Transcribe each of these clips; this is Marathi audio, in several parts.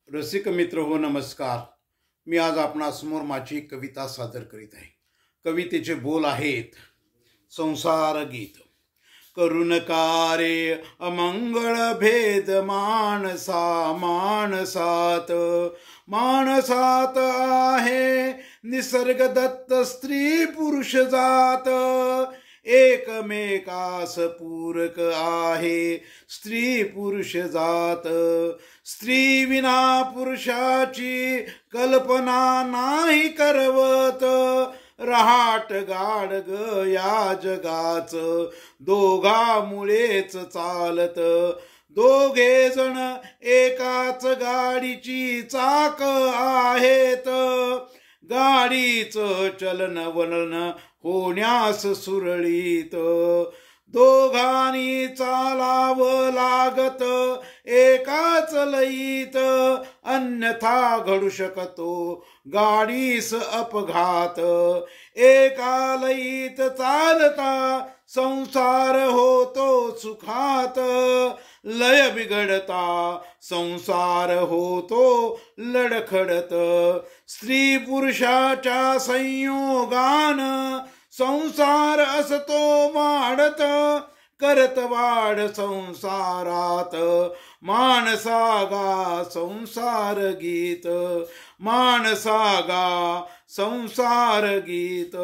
रसिक मित्र हो नमस्कार। मी आज आपणासमोर माझी कविता सादर करीत आहे। कवितेचे बोल आहेत संसार गीत। करू नका रे अमंगळ भेद माणसा माणसात, माणसात आहे निसर्ग दत्त स्त्री पुरुष जात। एकमेकास पूरक आहे स्त्री पुरुष जात। स्त्री विना पुरुषाची कल्पना नाही करवत। रहाट गाडग या जगाच दोघामुळेच चालत। दोघे जण एकाच गाडीची चाक आहेत। गाडीच चलन वलन होण्यास सुरळीत। दोघांनी चालाव लागत एकाच लयीत। अन्यथा घडू शकतो गाडीस अपघात। एका लयीत चालता संसार होतो सुखात। लय बिघडता संसार होतो लडखडत। स्त्री पुरुषाच्या संयोगान संसार असतो वाढत। करत वाढ संसारात माणसागा संसार गीत। माणसागा संसार गीत।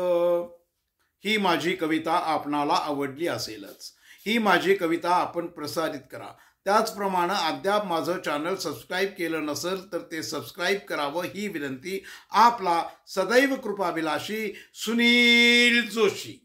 ही माझी कविता आपणाला आवडली असेलच। ही माझी कविता आपण प्रसारित करा। त्याचप्रमाणे अद्याप माझं चॅनल सबस्क्राईब केलं नसेल तर ते सबस्क्राईब करावं ही विनंती। आपला सदैव कृपाभिलाषी सुनील जोशी।